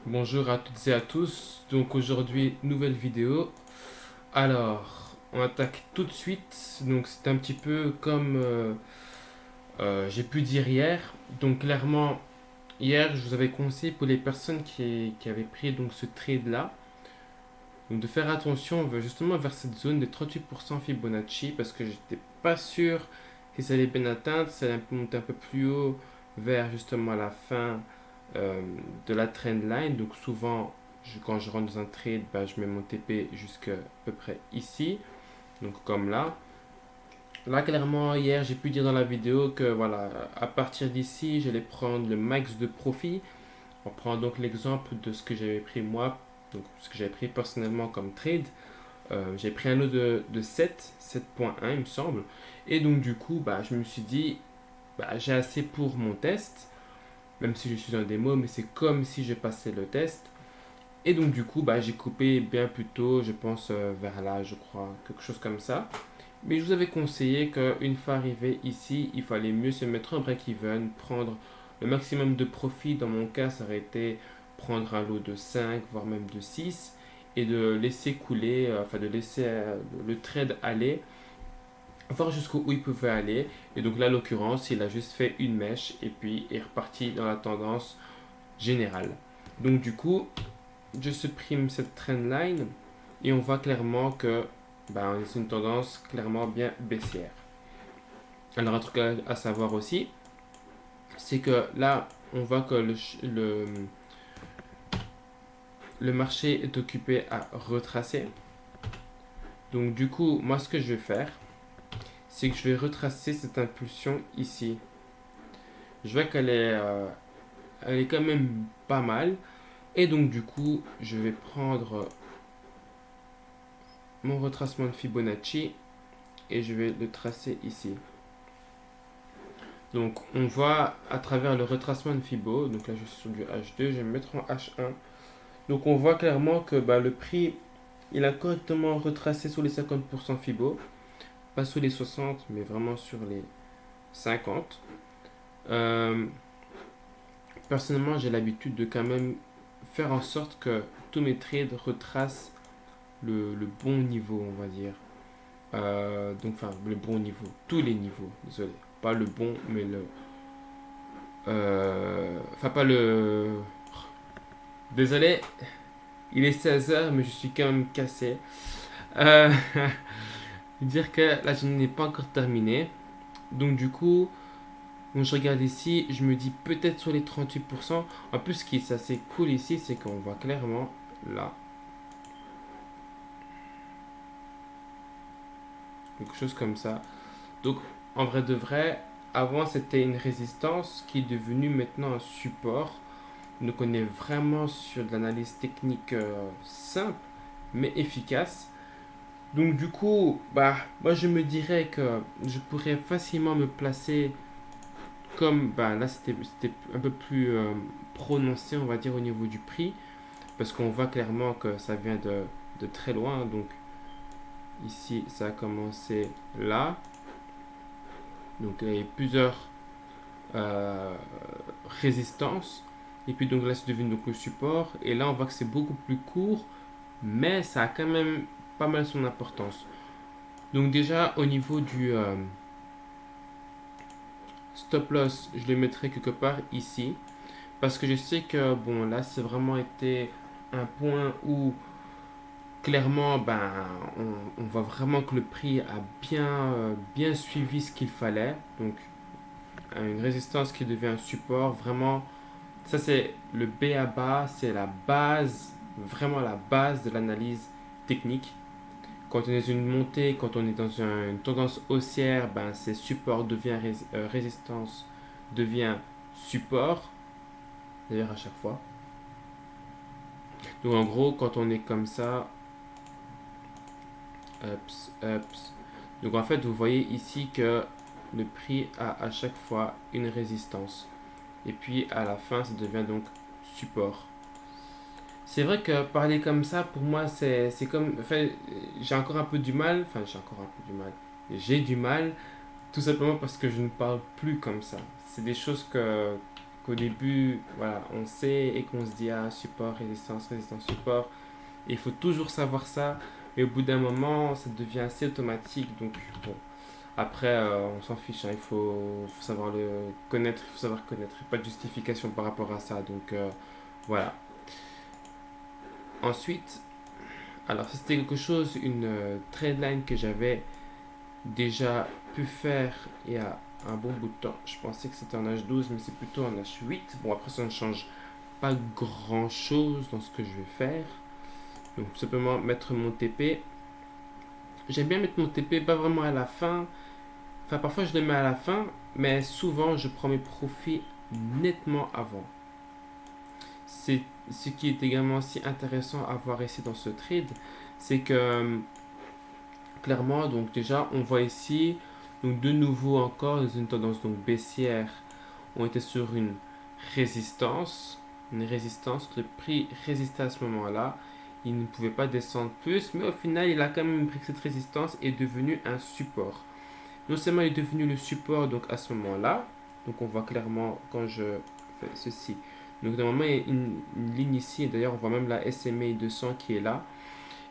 Bonjour à toutes et à tous. Donc aujourd'hui, nouvelle vidéo. Alors, on attaque tout de suite. Donc c'est un petit peu comme j'ai pu dire hier. Donc clairement, hier, je vous avais conseillé pour les personnes qui avaient pris donc ce trade-là, donc de faire attention justement vers cette zone des 38% Fibonacci parce que j'étais pas sûr si ça allait bien atteindre. Ça allait monter un peu plus haut vers justement la fin euh, de la trend line. Donc souvent, quand je rentre dans un trade, ben, je mets mon TP jusqu'à peu près ici. Donc comme là. Là, clairement, hier, j'ai pu dire dans la vidéo que voilà, à partir d'ici, j'allais prendre le max de profit. On prend donc l'exemple de ce que j'avais pris moi, donc ce que j'avais pris personnellement comme trade. J'ai pris un lot de 7.1 il me semble. Et donc du coup, bah, je me suis dit, bah, j'ai assez pour mon test, même si je suis en démo, mais c'est comme si je passais le test. Et donc du coup, bah, j'ai coupé bien plus tôt, je pense vers là, je crois, quelque chose comme ça. Mais je vous avais conseillé qu'une fois arrivé ici, il fallait mieux se mettre en break-even, prendre le maximum de profit. Dans mon cas, ça aurait été prendre un lot de 5 voire même de 6 et de laisser couler, enfin de laisser le trade aller, voir jusqu'où il pouvait aller. Et donc là, en l'occurrence, il a juste fait une mèche et puis est reparti dans la tendance générale. Donc du coup, je supprime cette trendline et on voit clairement que c'est une tendance clairement bien baissière. Alors un truc à savoir aussi, c'est que là, on voit que le marché est occupé à retracer. Donc du coup, moi ce que je vais faire, c'est que je vais retracer cette impulsion ici. Je vois elle est quand même pas mal. Et donc du coup, je vais prendre mon retracement de Fibonacci et je vais le tracer ici. Donc on voit à travers le retracement de Fibo, donc là je suis sur du H2, je vais me mettre en H1. Donc on voit clairement que le prix, il a correctement retracé sur les 50% Fibo, pas sur les 60, mais vraiment sur les 50. Euh, Personnellement, j'ai l'habitude de quand même faire en sorte que tous mes trades retracent le bon niveau, on va dire. Donc, enfin, le bon niveau, tous les niveaux, désolé. Pas le bon, mais le. Enfin, pas le. Désolé, il est 16 h, mais je suis quand même cassé. Euh, Dire que la journée n'est pas encore terminée. Donc, du coup, quand je regarde ici, je me dis peut-être sur les 38%. En plus, ce qui est assez cool ici, c'est qu'on voit clairement là quelque chose comme ça. Donc, en vrai de vrai, avant c'était une résistance qui est devenue maintenant un support. Donc, on est vraiment sur de l'analyse technique simple mais efficace. Donc, du coup, moi je me dirais que je pourrais facilement me placer comme là c'était un peu plus prononcé, on va dire, au niveau du prix, parce qu'on voit clairement que ça vient de très loin. Donc, ici ça a commencé là. Donc, il y a plusieurs euh, résistance. Et puis donc là, c'est devenu donc le support. Et là, on voit que c'est beaucoup plus court, mais ça a quand même pas mal son importance. Donc déjà, au niveau du stop loss, je le mettrai quelque part ici. Parce que je sais que, bon, là, c'est vraiment été un point où, clairement, on voit vraiment que le prix a bien suivi ce qu'il fallait. Donc, une résistance qui devient un support, vraiment. Ça, c'est le B à bas, c'est la base, vraiment la base de l'analyse technique. Quand on est dans une montée, quand on est dans une tendance haussière, c'est support devient résistance, devient support, d'ailleurs à chaque fois. Donc en gros, quand on est comme ça, ups, ups. Donc en fait, vous voyez ici que le prix a à chaque fois une résistance. Et puis à la fin, ça devient donc support. C'est vrai que parler comme ça, pour moi, c'est comme. Enfin, j'ai encore un peu du mal. Enfin, j'ai encore un peu du mal. J'ai du mal, tout simplement parce que je ne parle plus comme ça. C'est des choses que. qu'au début, voilà, on sait et qu'on se dit, ah, support, résistance, résistance, support. Et il faut toujours savoir ça. Et au bout d'un moment, ça devient assez automatique. Donc, bon, après, on s'en fiche, hein. Il faut savoir le connaître, il faut savoir connaître. Il n'y a pas de justification par rapport à ça. Donc, voilà. Ensuite, alors, ça, c'était quelque chose, une trade line que j'avais déjà pu faire il y a un bon bout de temps. Je pensais que c'était en H12, mais c'est plutôt en H8. Bon, après, ça ne change pas grand chose dans ce que je vais faire. Donc, tout simplement mettre mon TP. J'aime bien mettre mon TP, pas vraiment à la fin. Enfin, parfois, je le mets à la fin, mais souvent, je prends mes profits nettement avant. C'est ce qui est également aussi intéressant à voir ici dans ce trade, c'est que clairement, donc déjà, on voit ici, donc de nouveau encore, dans une tendance donc baissière, on était sur une résistance, le prix résistait à ce moment-là, il ne pouvait pas descendre plus, mais au final, il a quand même pris que cette résistance est devenue un support. Non seulement il est devenu le support donc à ce moment-là, donc on voit clairement quand je fais ceci. Donc normalement il y a une ligne ici, d'ailleurs on voit même la SMA 200 qui est là.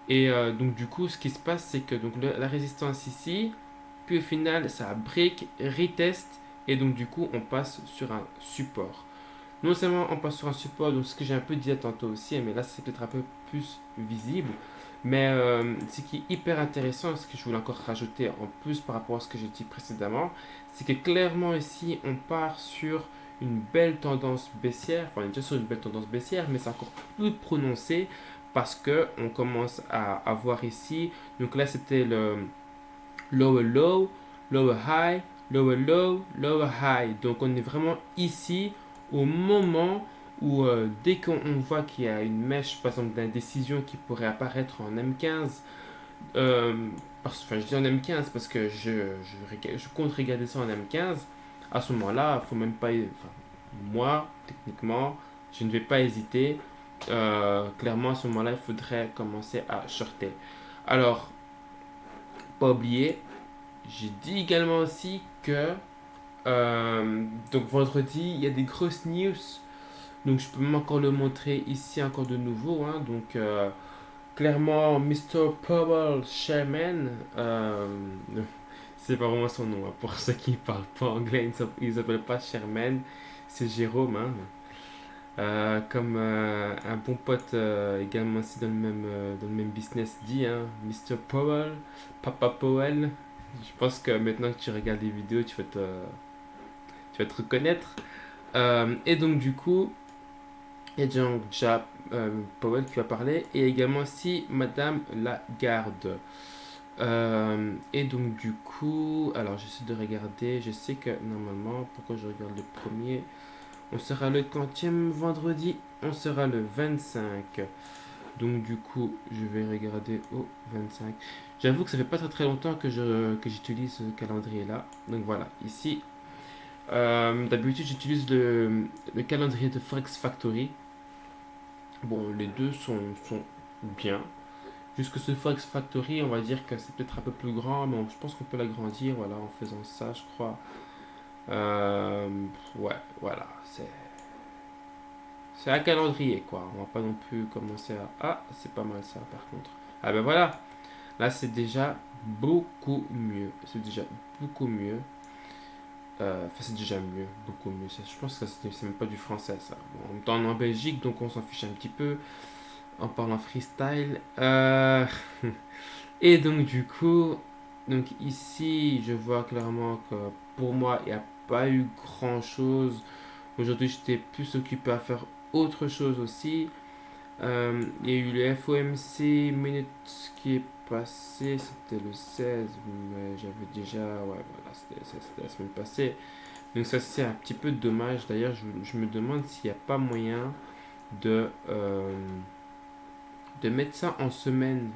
Et donc du coup ce qui se passe c'est que donc la résistance ici, puis au final ça break, retest, et donc du coup on passe sur un support. Non seulement on passe sur un support, donc ce que j'ai un peu dit tantôt aussi, mais là c'est peut-être un peu plus visible. Mais ce qui est hyper intéressant, ce que je voulais encore rajouter en plus par rapport à ce que j'ai dit précédemment, c'est que clairement ici on part sur une belle tendance baissière. Enfin on est déjà sur une belle tendance baissière, mais c'est encore plus prononcé parce que on commence à avoir ici. Donc là c'était le lower low, lower high, lower low, lower high. Donc on est vraiment ici au moment où dès qu'on voit qu'il y a une mèche, par exemple d'indécision qui pourrait apparaître en M15, enfin je dis en M15 parce que je compte regarder ça en M15, à ce moment-là, il faut même pas, enfin, moi, techniquement, je ne vais pas hésiter. Clairement, à ce moment-là, il faudrait commencer à shorter. Alors, pas oublier, j'ai dit également aussi que donc vendredi, il y a des grosses news. Donc je peux même encore le montrer ici encore de nouveau, hein. Donc clairement, Mr. Powell Sherman, c'est pas vraiment son nom, hein. Pour ceux qui ne parlent pas anglais, ils s'appellent pas Sherman, c'est Jérôme, hein. Comme un bon pote également aussi dans le même business dit, hein, Mr. Powell, Papa Powell. Je pense que maintenant que tu regardes les vidéos, tu vas te reconnaître. Et donc du coup, il y a déjà Powell qui va parler et également aussi Madame Lagarde. Et donc du coup, alors j'essaie de regarder, je sais que normalement, pourquoi je regarde le premier, on sera le quantième vendredi, on sera le 25. Donc du coup, je vais regarder au 25. J'avoue que ça fait pas très très longtemps que j'utilise ce calendrier là. Donc voilà, ici, d'habitude j'utilise le calendrier de Forex Factory. Bon, les deux sont bien. Jusque ce Forex Factory, on va dire que c'est peut-être un peu plus grand, mais je pense qu'on peut l'agrandir, voilà, en faisant ça, je crois. Ouais, voilà, c'est un calendrier, quoi. On va pas non plus commencer à... Ah, c'est pas mal ça, par contre. Ah ben voilà, là c'est déjà beaucoup mieux. C'est déjà beaucoup mieux. Enfin, c'est déjà mieux, beaucoup mieux. Je pense que c'est même pas du français, ça. Bon, en même temps, on est en Belgique, donc on s'en fiche un petit peu en parlant freestyle. Et donc, du coup, donc ici, je vois clairement que pour moi, il n'y a pas eu grand chose. Aujourd'hui, j'étais plus occupé à faire autre chose aussi. Il y a eu le FOMC Minutes qui est passé, c'était le 16, mais j'avais déjà, ouais, voilà, c'était la semaine passée. Donc ça c'est un petit peu dommage. D'ailleurs, je me demande s'il n'y a pas moyen de, euh, de mettre ça en semaine.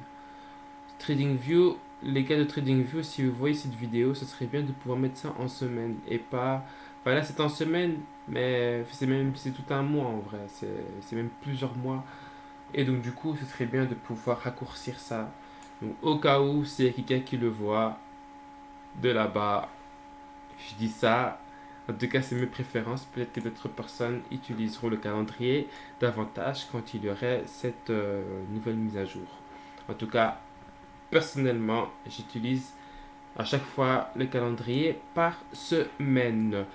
TradingView, les gars de TradingView, si vous voyez cette vidéo, ce serait bien de pouvoir mettre ça en semaine et pas. Enfin là c'est en semaine, mais c'est tout un mois en vrai. C'est même plusieurs mois. Et donc du coup, ce serait bien de pouvoir raccourcir ça. Donc au cas où c'est quelqu'un qui le voit de là-bas, je dis ça En tout cas, c'est mes préférences. Peut-être que d'autres personnes utiliseront le calendrier davantage quand il y aurait cette nouvelle mise à jour. En tout cas, personnellement, j'utilise à chaque fois le calendrier par semaine.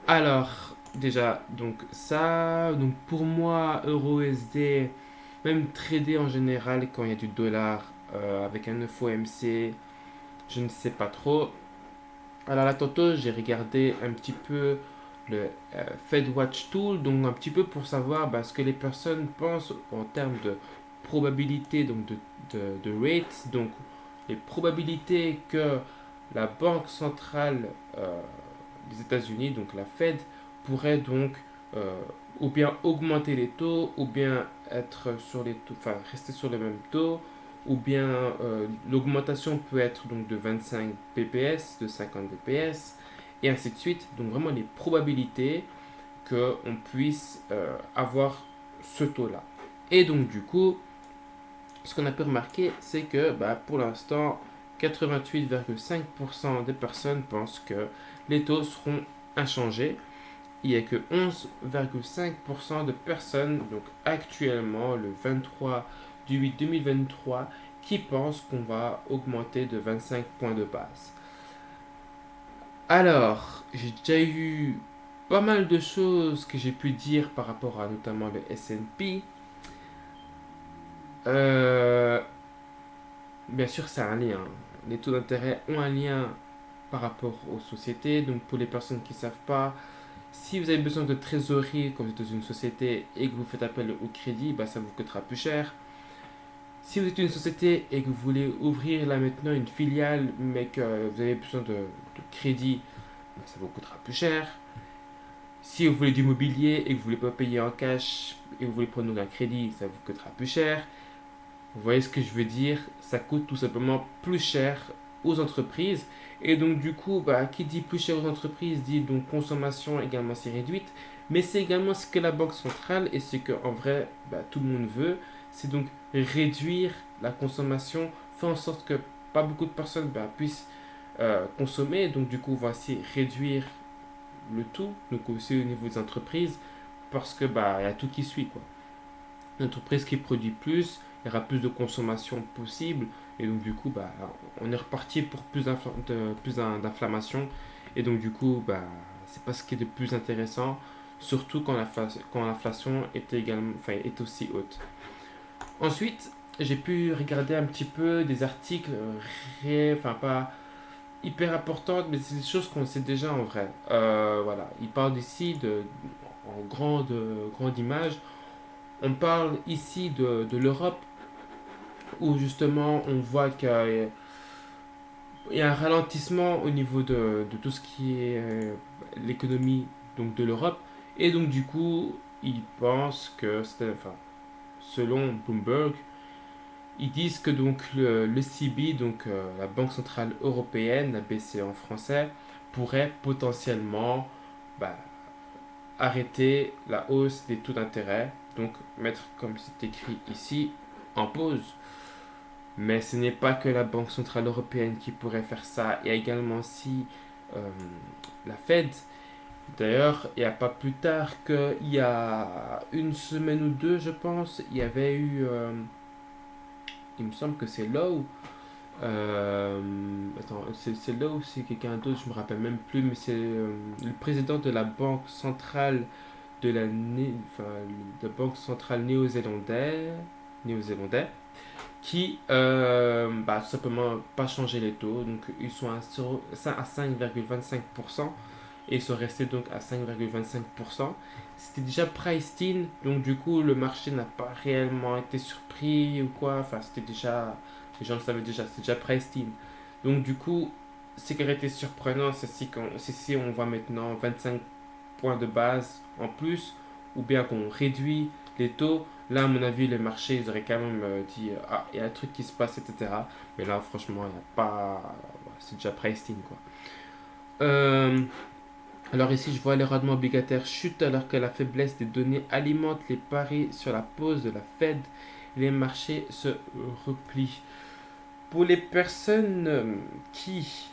Alors, déjà, donc ça, donc pour moi, EURUSD, même trader en général quand il y a du dollar avec un FOMC, je ne sais pas trop. Alors là, tantôt, j'ai regardé un petit peu le Fed Watch Tool, donc un petit peu pour savoir ce que les personnes pensent en termes de probabilité, donc de rates, donc les probabilités que la Banque centrale des États-Unis, donc la Fed, pourrait donc ou bien augmenter les taux, ou bien être sur les taux, enfin rester sur le même taux, ou bien l'augmentation peut être donc de 25 bps, de 50 bps, et ainsi de suite. Donc vraiment les probabilités qu'on puisse avoir ce taux-là. Et donc du coup, ce qu'on a pu remarquer, c'est que pour l'instant, 88,5% des personnes pensent que les taux seront inchangés. Il n'y a que 11,5% de personnes, donc actuellement le 23 du 8 2023, qui pensent qu'on va augmenter de 25 points de base. Alors, j'ai déjà eu pas mal de choses que j'ai pu dire par rapport à notamment le S&P. Euh, Bien sûr, ça a un lien. Les taux d'intérêt ont un lien par rapport aux sociétés. Donc, pour les personnes qui ne savent pas, si vous avez besoin de trésorerie quand vous êtes dans une société et que vous faites appel au crédit, ça vous coûtera plus cher. Si vous êtes une société et que vous voulez ouvrir là maintenant une filiale, mais que vous avez besoin de crédit, ça vous coûtera plus cher. Si vous voulez du mobilier et que vous ne voulez pas payer en cash et que vous voulez prendre un crédit, ça vous coûtera plus cher. Vous voyez ce que je veux dire? Ça coûte tout simplement plus cher aux entreprises. Et donc du coup, qui dit plus cher aux entreprises dit donc consommation également assez réduite. Mais c'est également ce que la Banque centrale et ce que en vrai tout le monde veut, c'est donc réduire la consommation, faire en sorte que pas beaucoup de personnes puissent consommer. Donc du coup, on va aussi réduire le tout, donc aussi au niveau des entreprises, parce que il y a tout qui suit quoi. Une entreprise qui produit plus, il y aura plus de consommation possible, et donc du coup, on est reparti pour plus d'inflammation, et donc du coup, c'est pas ce qui est de plus intéressant, surtout quand l'inflation est également, enfin, est aussi haute. Ensuite, j'ai pu regarder un petit peu des articles, enfin pas hyper importantes, mais c'est des choses qu'on sait déjà en vrai. Voilà, il parle ici en grande image. On parle ici de l'Europe où justement on voit qu'il y a un ralentissement au niveau de tout ce qui est l'économie donc de l'Europe, et donc du coup ils pensent que enfin, selon Bloomberg, ils disent que donc le CB, donc la Banque Centrale Européenne, la BCE en français, pourrait potentiellement bah, arrêter la hausse des taux d'intérêt, donc mettre, comme c'est écrit ici, en pause. Mais ce n'est pas que la Banque Centrale Européenne qui pourrait faire ça, il y a également aussi euh, la Fed. D'ailleurs, il n'y a pas plus tard qu'il y a une semaine ou deux, je pense, il y avait eu, il me semble que c'est Lowe. Attends, c'est Lowe ou c'est quelqu'un d'autre, je me rappelle même plus, mais c'est le président de la Banque Centrale enfin, de la Banque Centrale néo-zélandais, qui tout simplement pas changé les taux. Donc ils sont à 5,25% et ils sont restés donc à 5,25%. C'était déjà priced in, donc du coup le marché n'a pas réellement été surpris ou quoi. Enfin, c'était déjà, les gens le savaient déjà, c'était déjà priced in. Donc du coup, ce qui aurait été surprenant, c'est si on voit maintenant 25 points de base en plus, ou bien qu'on réduit les taux. Là, à mon avis, les marchés, ils auraient quand même dit ah, il y a un truc qui se passe, etc. Mais là, franchement, il n'y a pas. C'est déjà priced in, quoi. Euh, alors, ici, je vois les rendements obligataires chutent alors que la faiblesse des données alimente les paris sur la pause de la Fed. Les marchés se replient. Pour les personnes qui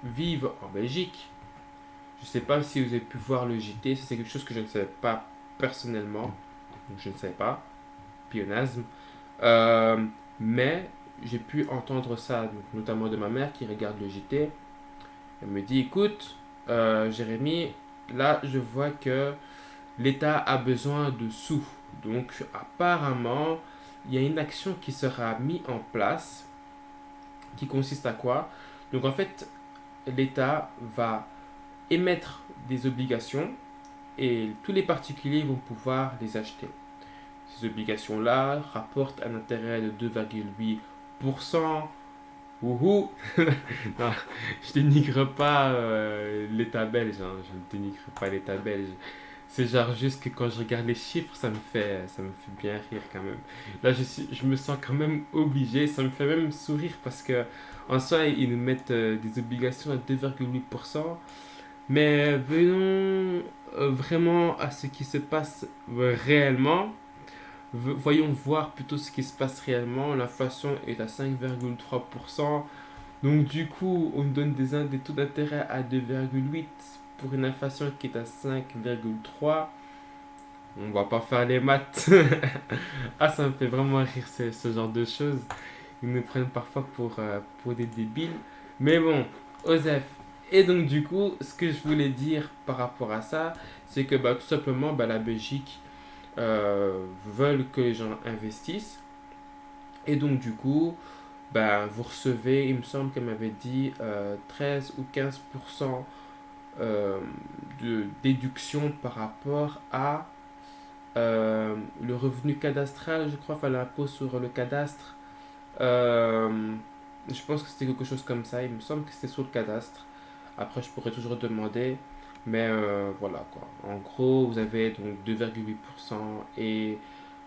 vivent en Belgique, Je ne sais pas si vous avez pu voir le JT, ça c'est quelque chose que je ne savais pas personnellement, donc je ne savais pas, pionasme. Euh, mais j'ai pu entendre ça, donc, notamment de ma mère qui regarde le JT. Elle me dit, écoute, Jérémy, là je vois que l'État a besoin de sous. Donc apparemment, il y a une action qui sera mise en place qui consiste à quoi? Donc en fait, l'État va émettre des obligations et tous les particuliers vont pouvoir les acheter. Ces obligations-là rapportent un intérêt de 2,8%. Wouhou. Non, je dénigre pas l'État belge, hein, je ne dénigre pas l'État belge. C'est genre juste que quand je regarde les chiffres, ça me fait bien rire quand même. Là, je me sens quand même obligé, ça me fait même sourire parce que en soi, ils nous mettent des obligations à 2,8%. Mais venons vraiment à ce qui se passe réellement. Voyons voir plutôt ce qui se passe réellement. L'inflation est à 5,3%. Donc du coup, on donne des taux d'intérêt à 2,8 pour une inflation qui est à 5,3. On va pas faire les maths. Ah, ça me fait vraiment rire ce genre de choses. Ils nous prennent parfois pour des débiles. Mais bon, Osef. Et donc du coup, ce que je voulais dire par rapport à ça, c'est que bah, tout simplement, bah, la Belgique veulent que les gens investissent. Et donc du coup, bah, vous recevez, il me semble qu'elle m'avait dit 13 ou 15% de déduction par rapport à le revenu cadastral, je crois, enfin l'impôt sur le cadastre. Euh, je pense que c'était quelque chose comme ça, il me semble que c'était sur le cadastre. Après, je pourrais toujours demander, mais voilà quoi. En gros, vous avez donc 2,8% et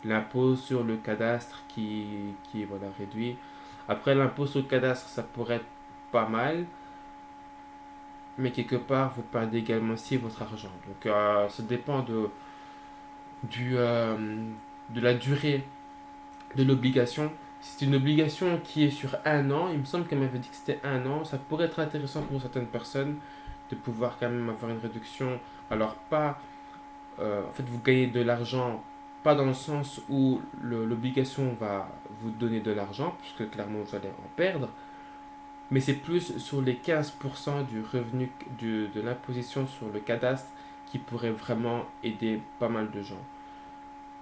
l'impôt sur le cadastre qui est voilà, réduit. Après, l'impôt sur le cadastre, ça pourrait être pas mal, mais quelque part, vous perdez également aussi votre argent. Donc, ça dépend du, de la durée de l'obligation. Si c'est une obligation qui est sur un an, il me semble qu'elle m'avait dit que c'était un an, ça pourrait être intéressant pour certaines personnes de pouvoir quand même avoir une réduction. Alors pas, en fait vous gagnez de l'argent, pas dans le sens où l'obligation va vous donner de l'argent, puisque clairement vous allez en perdre, mais c'est plus sur les 15% du revenu de l'imposition sur le cadastre qui pourrait vraiment aider pas mal de gens.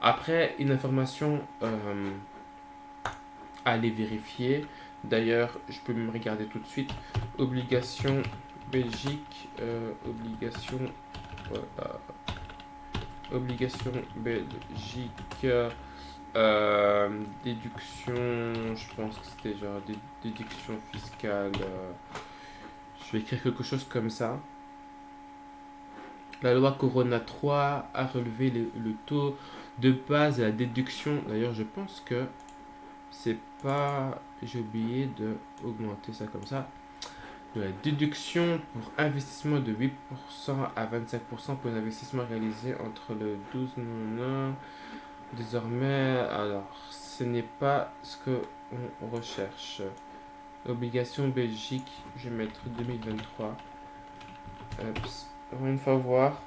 Après, une information à aller vérifier. D'ailleurs, je peux me regarder tout de suite. Obligation Belgique. Voilà. Obligation Belgique. Déduction. Je pense que c'était genre déduction fiscale. Je vais écrire quelque chose comme ça. La loi Corona 3 a relevé le taux de base de la déduction. D'ailleurs, je pense que c'est pas. J'ai oublié de augmenter ça comme ça. De la déduction pour investissement de 8% à 25% pour les investissements réalisés entre le 12. Désormais, alors, ce n'est pas ce que on recherche. Obligation Belgique, je vais mettre 2023. On va une fois voir.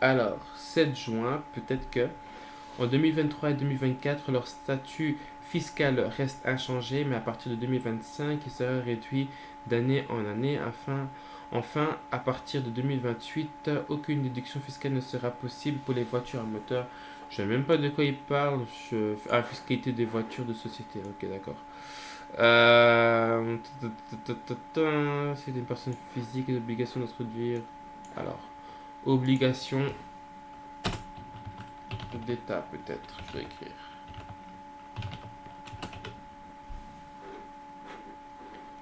Alors, 7 juin, peut-être que en 2023 et 2024, leur statut fiscal reste inchangé, mais à partir de 2025, il sera réduit d'année en année. Enfin, à partir de 2028, aucune déduction fiscale ne sera possible pour les voitures à moteur. Je ne sais même pas de quoi il parle. Fiscalité des voitures de société. Ok, d'accord. C'est une personne physique et l'obligation d'introduire. Alors, obligation d'État, peut-être. Je vais écrire.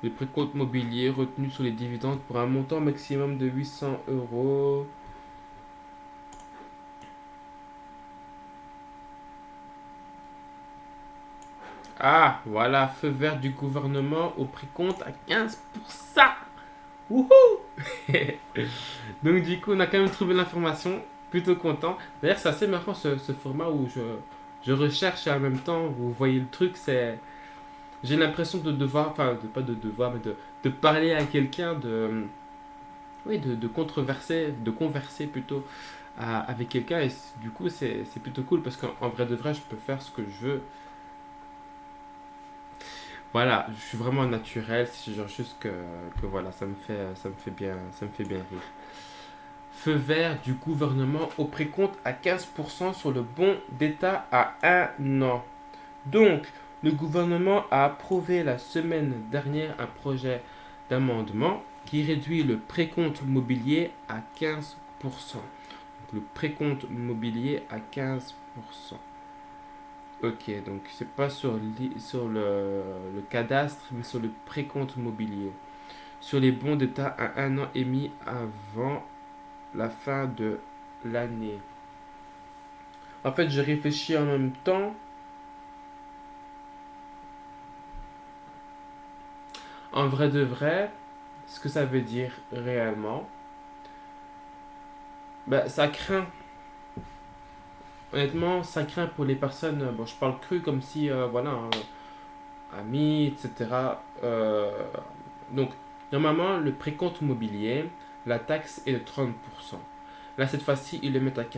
Les précomptes mobiliers retenus sur les dividendes pour un montant maximum de 800 euros. Ah, voilà, feu vert du gouvernement au précompte à 15%. Wouhou. Donc du coup, on a quand même trouvé l'information. Plutôt content. D'ailleurs, c'est assez marrant ce format où je recherche et en même temps, vous voyez le truc, c'est... J'ai l'impression de devoir, enfin, pas de devoir, mais de parler à quelqu'un, oui, de controverser, de converser plutôt avec quelqu'un. Et du coup, c'est plutôt cool parce qu'en vrai de vrai, je peux faire ce que je veux. Voilà, je suis vraiment naturel. C'est genre juste que voilà, ça me fait bien rire. Feu vert du gouvernement au précompte à 15% sur le bon d'État à un an. Donc, le gouvernement a approuvé la semaine dernière un projet d'amendement qui réduit le précompte mobilier à 15%. Donc, le précompte mobilier à 15%. Ok, donc c'est pas sur le cadastre, mais sur le précompte mobilier. Sur les bons d'État à un an émis avant la fin de l'année. En fait, je réfléchis en même temps. En vrai de vrai, ce que ça veut dire réellement, bah, ça craint. Honnêtement, ça craint pour les personnes. Bon, je parle cru comme si, voilà, amis, etc. Donc, normalement, le précompte mobilier, la taxe est de 30%. Là, cette fois-ci, ils le mettent à 15%.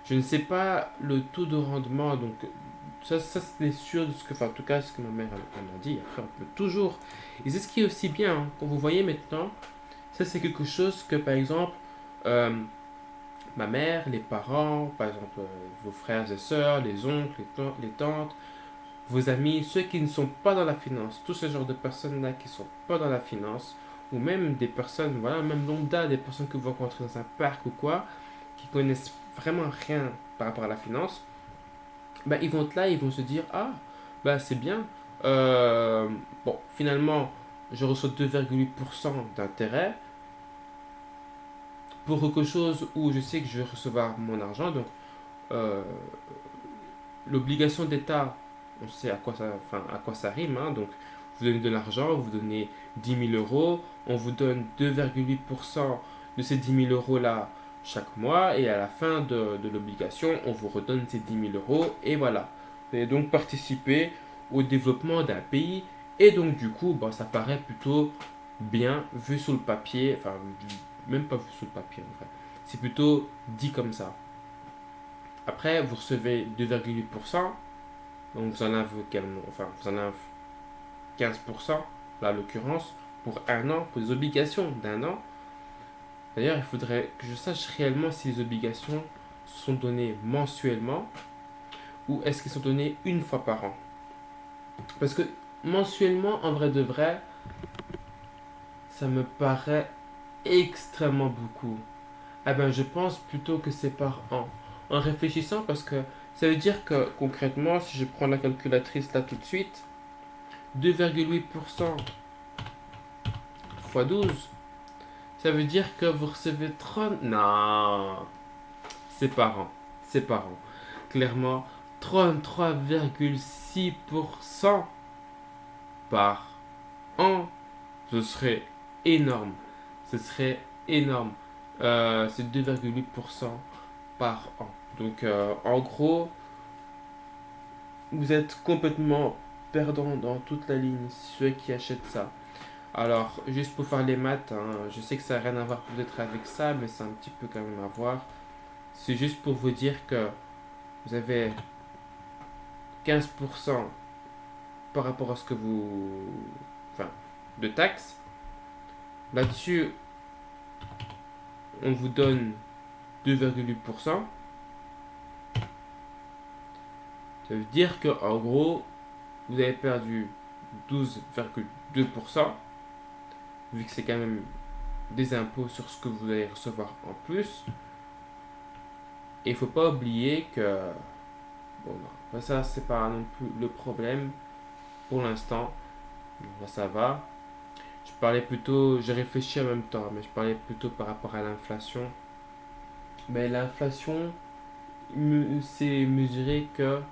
Je ne sais pas le taux de rendement, donc ça c'est sûr de ce que, enfin, en tout cas, ce que ma mère elle m'a dit. Après, on peut toujours. Et c'est ce qui est aussi bien, hein. Quand vous voyez maintenant, ça c'est quelque chose que, par exemple, euh, ma mère, les parents, par exemple, vos frères et sœurs, les oncles, les tantes, vos amis, ceux qui ne sont pas dans la finance, tout ce genre de personnes-là qui ne sont pas dans la finance, ou même des personnes, voilà, même lambda, des personnes que vous rencontrez dans un parc ou quoi, qui connaissent vraiment rien par rapport à la finance, bah, ils vont être là, ils vont se dire, ah, bah c'est bien. Euh, bon, finalement, je reçois 2,8% d'intérêt pour quelque chose où je sais que je vais recevoir mon argent. Donc, euh, l'obligation d'État, on sait à quoi ça rime. Hein. Donc, vous donnez de l'argent, vous donnez 10 000 euros, on vous donne 2,8% de ces 10 000 euros-là chaque mois, et à la fin de l'obligation, on vous redonne ces 10 000 euros, et voilà. Vous allez donc participer au développement d'un pays, et donc du coup, bah, ça paraît plutôt bien vu sur le papier, enfin, même pas vu sur le papier en vrai. C'est plutôt dit comme ça. Après, vous recevez 2,8%, donc vous en avez, enfin, vous en avez 15%, là, à l'occurrence, pour un an, pour les obligations d'un an. D'ailleurs, il faudrait que je sache réellement si les obligations sont données mensuellement ou est-ce qu'elles sont données une fois par an. Parce que mensuellement, en vrai de vrai, ça me paraît extrêmement beaucoup. Ah ben, je pense plutôt que c'est par an. En réfléchissant, parce que ça veut dire que concrètement, si je prends la calculatrice là tout de suite, 2,8% fois 12, ça veut dire que vous recevez 30. Non, c'est par an. C'est par an. Clairement, 33,6% par an. Ce serait énorme. Ce serait énorme. C'est 2,8% par an. Donc, en gros, vous êtes complètement perdant dans toute la ligne, ceux qui achètent ça. Alors, juste pour faire les maths, hein, je sais que ça n'a rien à voir peut-être avec ça, mais c'est un petit peu quand même à voir. C'est juste pour vous dire que vous avez 15% par rapport à ce que vous... Enfin, de taxes. Là-dessus, on vous donne 2,8%. Ça veut dire que en gros, vous avez perdu 12,2%, vu que c'est quand même des impôts sur ce que vous allez recevoir en plus. Et il ne faut pas oublier que, bon, non, ça c'est pas non plus le problème pour l'instant. Là, ça va. Je parlais plutôt, j'ai réfléchi en même temps, mais je parlais plutôt par rapport à l'inflation. Mais l'inflation, c'est mesuré que...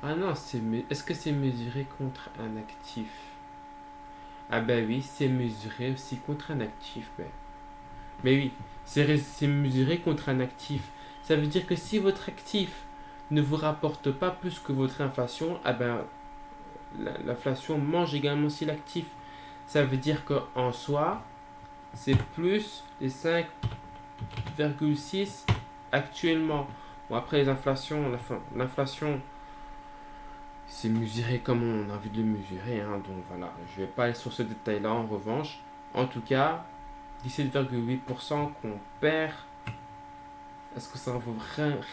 Ah non, est-ce que c'est mesuré contre un actif? Ah ben oui, c'est mesuré aussi contre un actif. Mais oui, c'est mesuré contre un actif. Ça veut dire que si votre actif ne vous rapporte pas plus que votre inflation, ah ben l'inflation mange également aussi l'actif. Ça veut dire qu'en soi, c'est plus les 5,6 actuellement. Bon, après les inflations, l'inflation, c'est mesuré comme on a envie de le mesurer, hein, donc voilà, je vais pas aller sur ce détail-là en revanche. En tout cas, 17,8% qu'on perd, est-ce que ça en vaut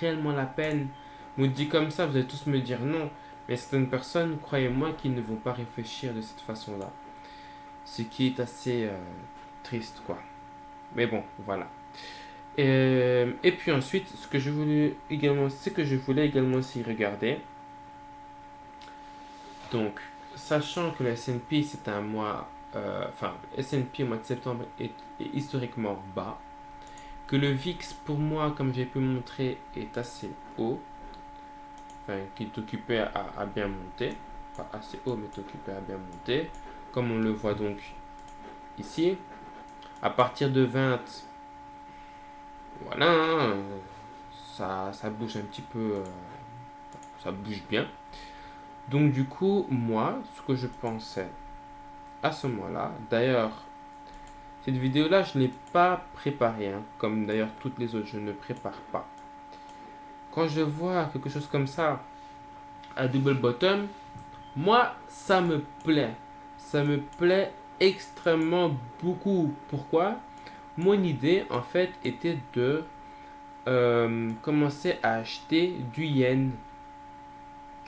réellement la peine? Vous dit comme ça, vous allez tous me dire non, mais certaines personnes, croyez-moi, qui ne vont pas réfléchir de cette façon-là. Ce qui est assez triste, quoi. Mais bon, voilà. Et puis ensuite, ce que je voulais également aussi regarder. Donc, sachant que le S&P c'est un mois, S&P au mois de septembre est historiquement bas, que le VIX pour moi, comme j'ai pu montrer, est assez haut, enfin, qui est occupé à bien monter, pas assez haut, mais est occupé à bien monter, comme on le voit donc ici. À partir de 20, voilà, hein, ça bouge un petit peu, ça bouge bien. Donc du coup, moi, ce que je pensais à ce moment-là, d'ailleurs, cette vidéo-là, je ne l'ai pas préparée, hein, comme d'ailleurs toutes les autres, je ne prépare pas. Quand je vois quelque chose comme ça, à double bottom, moi, ça me plaît. Ça me plaît extrêmement beaucoup. Pourquoi? Mon idée, en fait, était de commencer à acheter du yen.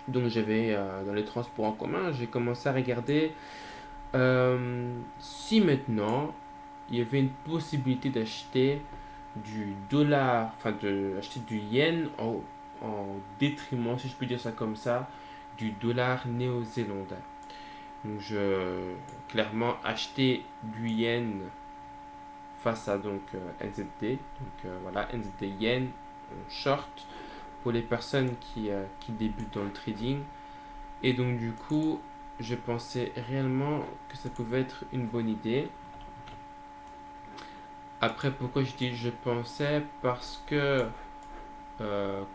Donc, j'avais dans les transports en commun, j'ai commencé à regarder si maintenant il y avait une possibilité d'acheter du dollar, enfin d'acheter du yen en détriment, si je peux dire ça comme ça, du dollar néo-zélandais. Donc je clairement acheter du yen face à donc NZD. Donc voilà, NZD yen en short pour les personnes qui débutent dans le trading. Et donc du coup, je pensais réellement que ça pouvait être une bonne idée. Après, pourquoi je dis je pensais? Parce que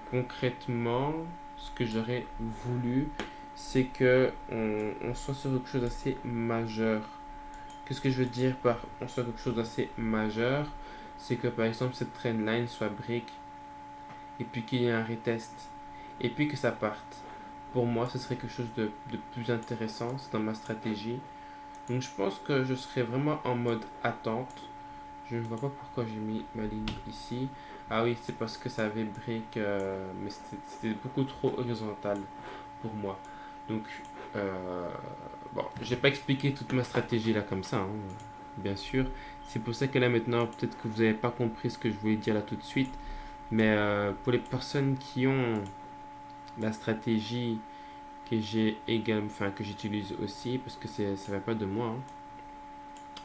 concrètement, ce que j'aurais voulu, c'est que on soit sur quelque chose d'assez majeur. Qu'est-ce que je veux dire par on soit quelque chose d'assez majeur? C'est que par exemple cette trendline soit break et puis qu'il y ait un retest et puis que ça parte. Pour moi, ce serait quelque chose de plus intéressant, c'est dans ma stratégie. Donc je pense que je serais vraiment en mode attente. Je ne vois pas pourquoi j'ai mis ma ligne ici. Ah oui, c'est parce que ça avait break, mais c'était beaucoup trop horizontal pour moi. Donc, bon, j'ai pas expliqué toute ma stratégie là comme ça, hein, bien sûr. C'est pour ça que là maintenant, peut-être que vous n'avez pas compris ce que je voulais dire là tout de suite. Mais pour les personnes qui ont la stratégie que j'ai également, enfin que j'utilise aussi, parce que ça vient pas de moi, hein.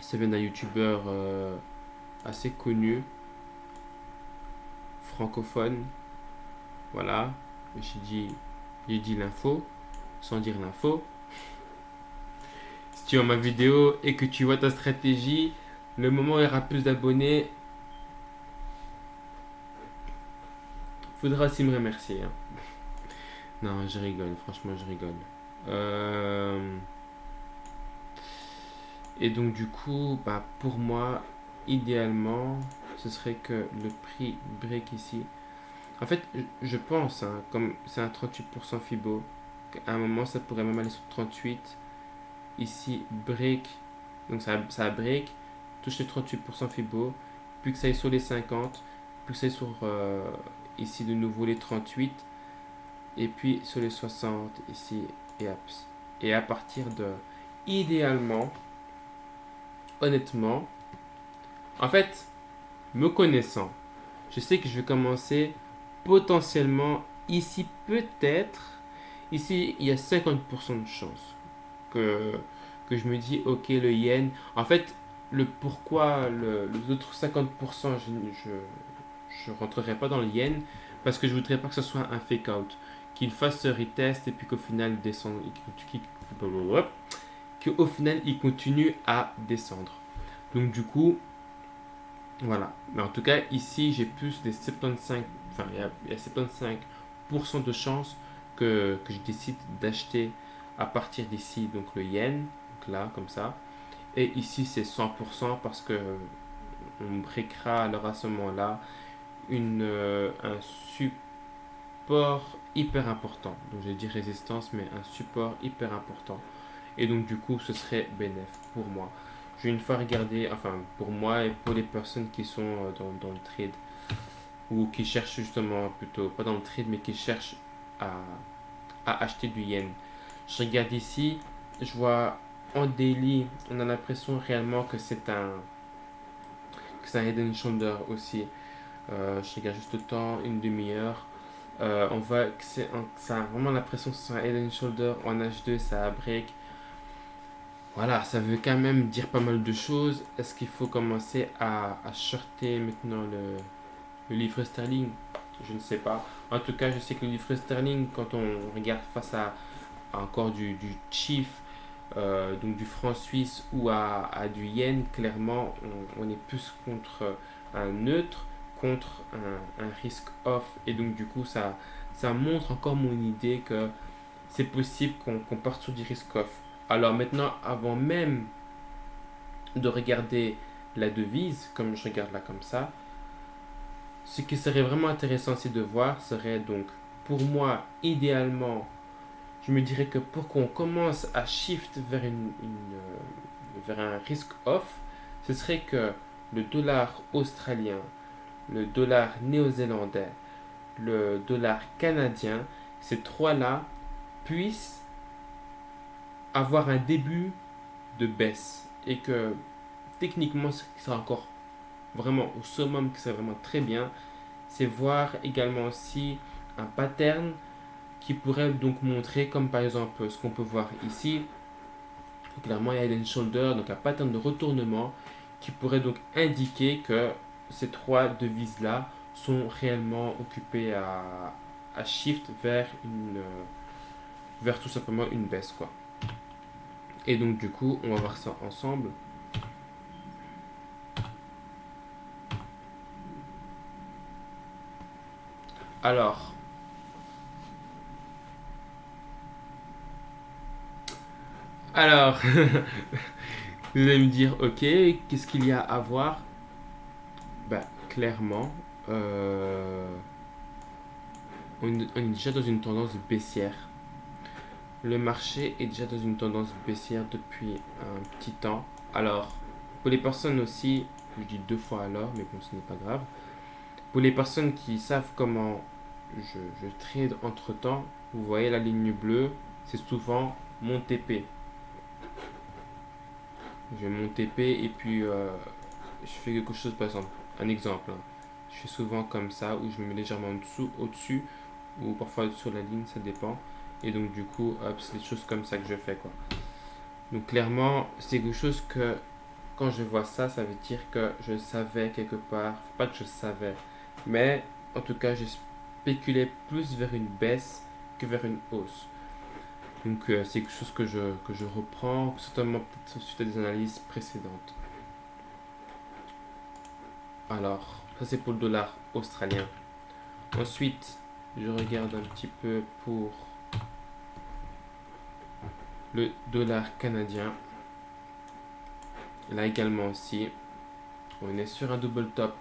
Ça vient d'un youtubeur assez connu, francophone. Voilà, j'ai dit l'info, sans dire l'info. Si tu vois ma vidéo et que tu vois ta stratégie, le moment où il y aura plus d'abonnés, faudra aussi me remercier, hein. Non, je rigole, franchement, je rigole. Euh, Et donc, du coup, bah, pour moi, idéalement, ce serait que le prix break ici. En fait, je pense, hein, comme c'est un 38% Fibo, qu'à un moment, ça pourrait même aller sur 38. Ici, break, donc ça break, touche les 38% Fibo, puis que ça aille sur les 50, puis que ça aille sur ici de nouveau les 38, et puis sur les 60 ici, et à partir de, idéalement, honnêtement, en fait, me connaissant, je sais que je vais commencer potentiellement ici peut-être. Ici, il y a 50% de chance que je me dis, ok, le yen. En fait, le pourquoi, les autres 50%, je rentrerai pas dans le yen parce que je voudrais pas que ce soit un fake out. Qu'il fasse ce retest et puis qu'au final, il descende, qu'au final, il continue à descendre. Donc, du coup, voilà. Mais en tout cas, ici, j'ai plus des 75, enfin, il y a 75% de chances que je décide d'acheter à partir d'ici, donc le yen, donc là, comme ça. Et ici, c'est 100% parce que on briquera alors à ce moment-là un support hyper important. Donc j'ai dit résistance, mais un support hyper important. Et donc du coup, ce serait bénéf pour moi. Je vais une fois regarder, enfin pour moi et pour les personnes qui sont dans le trade ou qui cherchent justement, plutôt pas dans le trade, mais qui cherchent à, à acheter du yen. Je regarde ici, je vois en daily, on a l'impression réellement que c'est un head and shoulder aussi. Je regarde juste le temps, une demi-heure. On voit que ça a vraiment l'impression que c'est un head and shoulder en H2, ça a break. Voilà, ça veut quand même dire pas mal de choses. Est-ce qu'il faut commencer à shorter maintenant le livre sterling? Je ne sais pas. En tout cas, je sais que le livre sterling, quand on regarde face à encore du chief, donc du franc suisse ou à du yen, clairement, on est plus contre un neutre, contre un risque off. Et donc, du coup, ça montre encore mon idée que c'est possible qu'on parte sur du risque off. Alors maintenant, avant même de regarder la devise, comme je regarde là comme ça, ce qui serait vraiment intéressant aussi de voir serait donc, pour moi, idéalement, je me dirais que pour qu'on commence à shift vers un risque off, ce serait que le dollar australien, le dollar néo-zélandais, le dollar canadien, ces trois-là puissent avoir un début de baisse et que techniquement ce qui sera encore vraiment au summum, qui serait vraiment très bien, c'est voir également aussi un pattern qui pourrait donc montrer, comme par exemple ce qu'on peut voir ici, clairement il y a Head and Shoulder, donc un pattern de retournement qui pourrait donc indiquer que ces trois devises là sont réellement occupées à shift vers tout simplement une baisse quoi. Et donc du coup on va voir ça ensemble. Alors, alors, vous allez me dire, ok, qu'est-ce qu'il y a à voir? Bah, clairement, on est déjà dans une tendance baissière. Le marché est déjà dans une tendance baissière depuis un petit temps. Alors, pour les personnes aussi, je dis deux fois alors, mais bon, ce n'est pas grave. Pour les personnes qui savent comment je trade entre temps, vous voyez la ligne bleue, c'est souvent mon TP. Je mon TP et puis je fais quelque chose, par exemple, un exemple. Hein. Je fais souvent comme ça, où je me mets légèrement en dessous, au-dessus, ou parfois sur la ligne, ça dépend. Et donc du coup, hop, c'est des choses comme ça que je fais quoi. Donc clairement, c'est quelque chose que quand je vois ça, ça veut dire que je savais quelque part, pas que je savais, mais en tout cas, je spéculais plus vers une baisse que vers une hausse. Donc c'est quelque chose que je reprends, certainement peut-être suite à des analyses précédentes. Alors, ça c'est pour le dollar australien. Ensuite, je regarde un petit peu pour le dollar canadien. Là également aussi, on est sur un double top.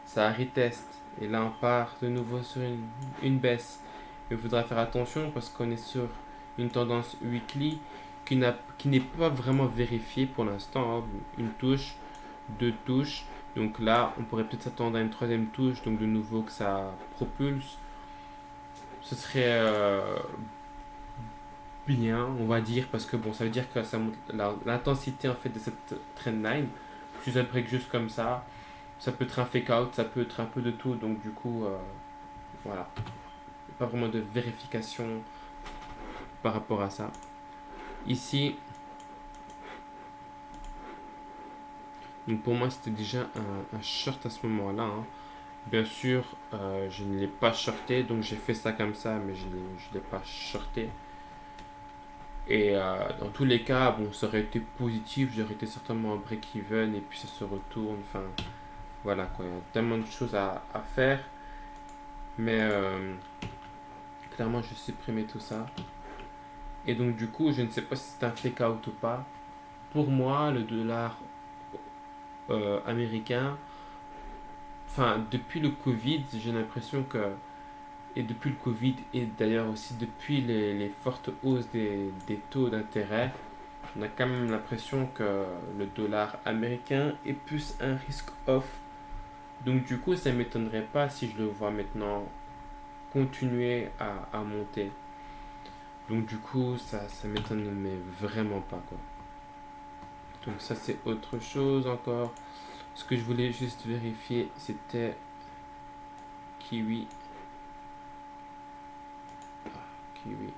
Ça reteste. Et là, on part de nouveau sur une baisse. Il faudra faire attention parce qu'on est sur une tendance weekly qui n'est pas vraiment vérifiée pour l'instant. Hein. Une touche, deux touches. Donc là, on pourrait peut-être s'attendre à une troisième touche. Donc de nouveau que ça propulse. Ce serait bien, on va dire, parce que bon, ça veut dire que ça monte l'intensité en fait de cette trendline. Si ça break juste comme ça peut être un fake out, ça peut être un peu de tout. Donc du coup, voilà, pas vraiment de vérification par rapport à ça. Ici, donc pour moi c'était déjà un short à ce moment-là. Hein. Bien sûr, je ne l'ai pas shorté, donc j'ai fait ça comme ça, mais je ne l'ai pas shorté. Et dans tous les cas, bon, ça aurait été positif, j'aurais été certainement en break-even et puis ça se retourne. Enfin, voilà quoi, il y a tellement de choses à faire. Mais clairement, je supprimais tout ça. Et donc, du coup, je ne sais pas si c'est un fake out ou pas. Pour moi, le dollar américain, enfin, depuis le Covid, j'ai l'impression que, et depuis le Covid, et d'ailleurs aussi depuis les fortes hausses des taux d'intérêt, on a quand même l'impression que le dollar américain est plus un risque off. Donc du coup, ça ne m'étonnerait pas si je le vois maintenant continuer à monter. Donc du coup, ça m'étonne mais vraiment pas quoi. Donc ça c'est autre chose encore. Ce que je voulais juste vérifier, c'était Kiwi. Kiwi.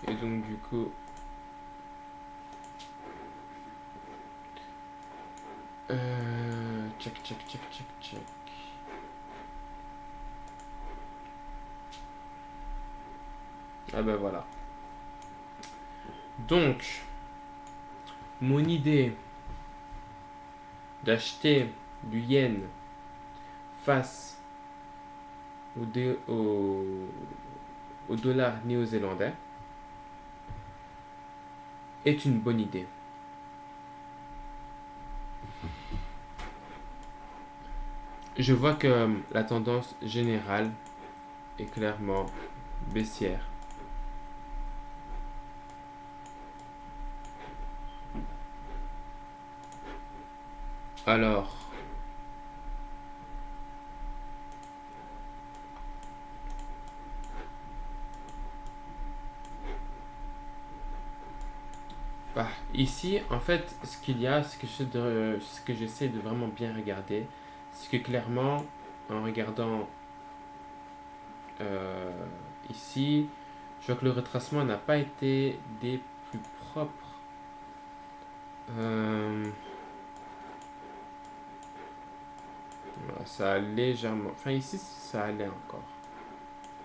Et donc du coup, check, check, check, check, check. Ah ben voilà. Donc, mon idée d'acheter du yen face au dollar néo-zélandais est une bonne idée. Je vois que la tendance générale est clairement baissière. Alors, ici, en fait, ce qu'il y a, ce que j'essaie de vraiment bien regarder, c'est que clairement, en regardant euh, ici, je vois que le retracement n'a pas été des plus propres. Voilà, ça a légèrement. Enfin, ici, ça allait encore.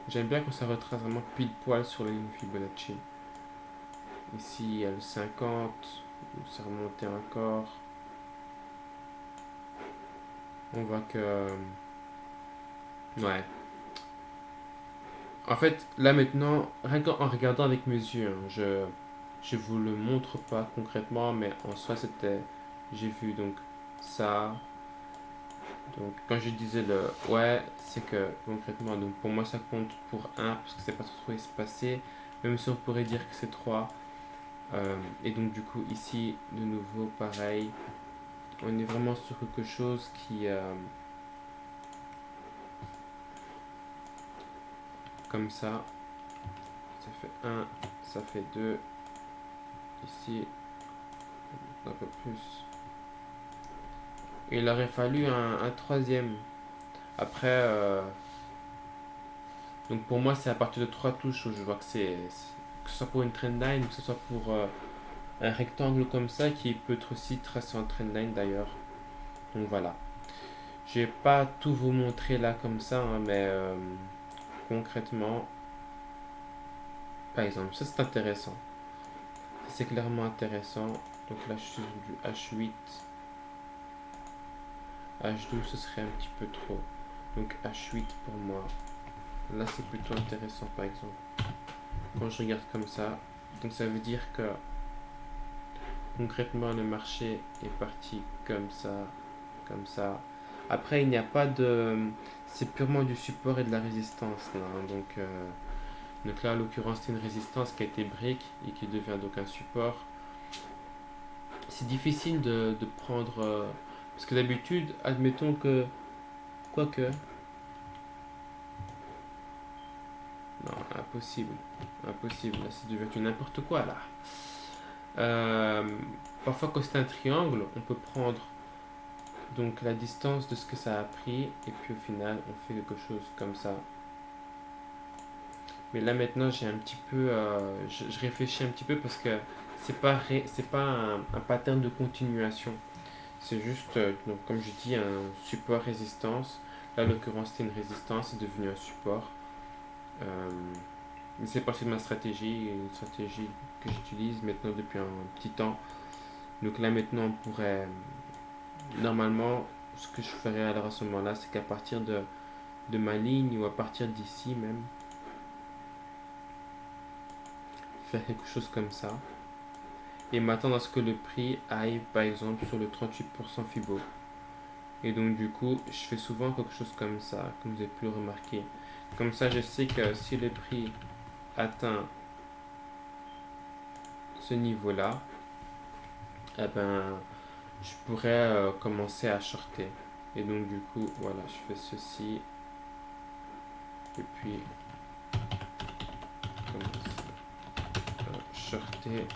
J'aime bien quand ça retrace vraiment pile poil sur la ligne Fibonacci. Ici, il y a le 50, ça remontait encore. On voit que. Ouais. En fait, là maintenant, rien qu'en regardant avec mes yeux, hein, je vous le montre pas concrètement, mais en soi, c'était. J'ai vu donc ça. Donc, quand je disais le ouais, c'est que concrètement, donc pour moi, ça compte pour un parce que c'est pas trop espacé, même si on pourrait dire que c'est 3. Et donc, du coup, ici, de nouveau, pareil, on est vraiment sur quelque chose qui. Comme ça fait un, ça fait 2, ici, un peu plus. Et il aurait fallu un troisième. Après, donc pour moi, c'est à partir de 3 touches où je vois que que ce soit pour une trendline ou que ce soit pour un rectangle comme ça qui peut être aussi tracé en trendline d'ailleurs. Donc voilà. Je vais pas tout vous montrer là comme ça, hein, mais concrètement, par exemple, ça c'est intéressant. C'est clairement intéressant. Donc là, je suis sur du H8. H12, ce serait un petit peu trop. Donc H8 pour moi. Là, c'est plutôt intéressant, par exemple. Quand je regarde comme ça, donc ça veut dire que concrètement, le marché est parti comme ça, comme ça. Après, il n'y a pas de. C'est purement du support et de la résistance. Là, hein. Donc là, en l'occurrence, c'est une résistance qui a été break et qui devient donc un support. C'est difficile de prendre. Parce que d'habitude, admettons que. Quoique. Non, impossible. Impossible. Là, c'est devenu n'importe quoi, là. Parfois, quand c'est un triangle, on peut prendre donc la distance de ce que ça a pris et puis au final, on fait quelque chose comme ça. Mais là, maintenant, j'ai un petit peu... je réfléchis un petit peu parce que c'est pas un pattern de continuation. C'est juste, donc, comme je dis, un support résistance. Là, en l'occurrence, c'était une résistance, c'est devenu un support. Euh, Mais c'est partie de ma stratégie, une stratégie que j'utilise maintenant depuis un petit temps. Donc là maintenant on pourrait, normalement, ce que je ferais alors à ce moment-là, c'est qu'à partir de ma ligne ou à partir d'ici même, faire quelque chose comme ça. et m'attendre à ce que le prix aille par exemple sur le 38% Fibo. Et donc du coup, je fais souvent quelque chose comme ça, comme vous avez pu le remarquer. Comme ça, je sais que si le prix atteint ce niveau-là, eh ben, je pourrais commencer à shorter. Et donc du coup, voilà, je fais ceci. Et puis, commencer à shorter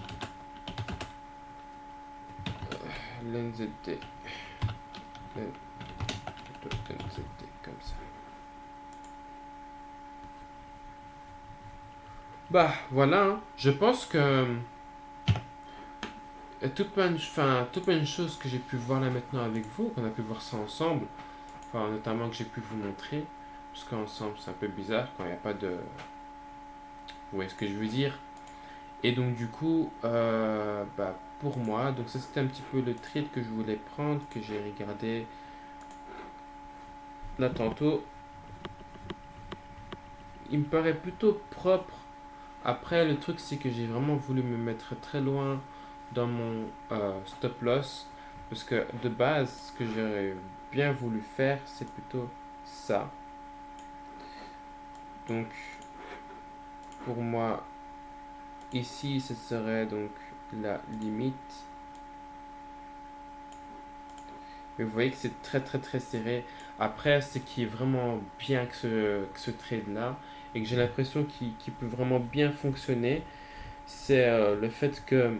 l'NZD. NZD, comme ça. Bah, voilà, hein. Je pense que tout plein de choses que j'ai pu voir là maintenant avec vous, qu'on a pu voir ça ensemble, enfin, notamment que j'ai pu vous montrer, parce qu'ensemble c'est un peu bizarre quand il n'y a pas de... Vous voyez ce que je veux dire? Et donc du coup, bah, pour moi, donc ça c'était un petit peu le trade que je voulais prendre, que j'ai regardé là tantôt. Il me paraît plutôt propre. Après, le truc c'est que j'ai vraiment voulu me mettre très loin dans mon stop loss, parce que de base, ce que j'aurais bien voulu faire, c'est plutôt ça. Donc, pour moi, ici, ce serait donc la limite. Mais vous voyez que c'est très très très serré. Après, ce qui est vraiment bien que ce trade-là, et que j'ai l'impression qu'il peut vraiment bien fonctionner, c'est le fait que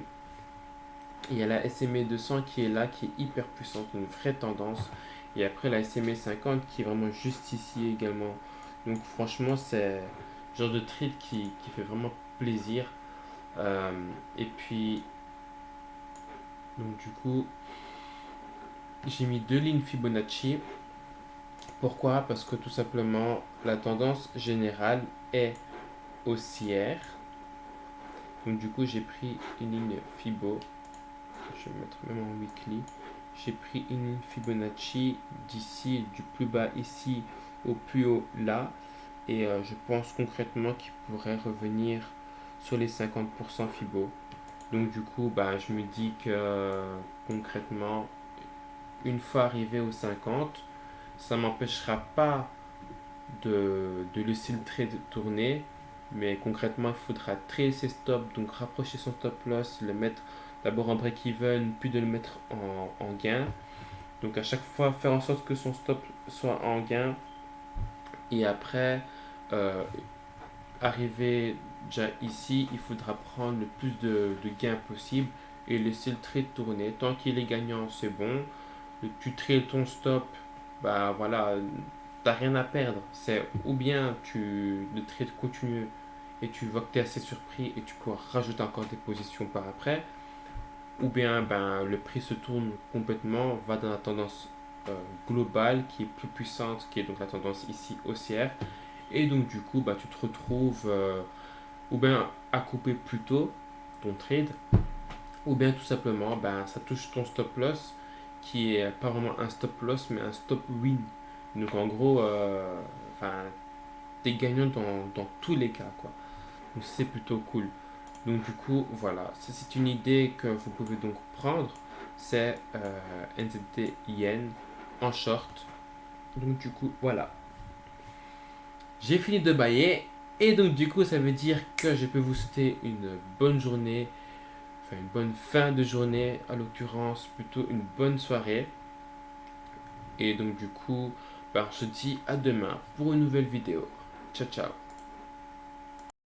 il y a la SMA 200 qui est là, qui est hyper puissante, une vraie tendance. Et après la SMA 50 qui est vraiment juste ici également. Donc franchement, c'est le genre de trade qui fait vraiment plaisir. Euh, et puis, donc du coup, j'ai mis deux lignes Fibonacci. Pourquoi? Parce que tout simplement, la tendance générale est haussière. Donc du coup, j'ai pris une ligne Fibo. Je vais mettre même en weekly. J'ai pris une ligne Fibonacci d'ici, du plus bas ici au plus haut là. Et je pense concrètement qu'il pourrait revenir sur les 50% Fibo. Donc du coup, bah, je me dis que concrètement, une fois arrivé aux 50, ça ne m'empêchera pas de laisser le trade tourner. Mais concrètement, il faudra trader ses stops, donc rapprocher son stop loss, le mettre d'abord en break-even, puis de le mettre en gain. Donc à chaque fois, faire en sorte que son stop soit en gain. Et après, euh, arriver déjà ici, il faudra prendre le plus de gains possible et laisser le trade tourner. Tant qu'il est gagnant, c'est bon. Tu trades ton stop, bah voilà, t'as rien à perdre. C'est ou bien le trade continue et tu vois que tu es assez surpris et tu pourras rajouter encore des positions par après, ou bien ben, le prix se tourne complètement, va dans la tendance globale qui est plus puissante, qui est donc la tendance ici haussière, et donc du coup bah, tu te retrouves ou bien à couper plus tôt ton trade, ou bien tout simplement ben, ça touche ton stop loss qui est pas vraiment un stop loss mais un stop win. Donc en gros, t'es gagnant dans tous les cas quoi. Donc c'est plutôt cool. Donc du coup, voilà, ça c'est une idée que vous pouvez donc prendre, c'est NZD Yen en short. Donc du coup, voilà. J'ai fini de bailler et donc du coup, ça veut dire que je peux vous souhaiter une bonne journée, enfin une bonne fin de journée, à l'occurrence plutôt une bonne soirée. Et donc du coup, ben, on se dit à demain pour une nouvelle vidéo. Ciao ciao.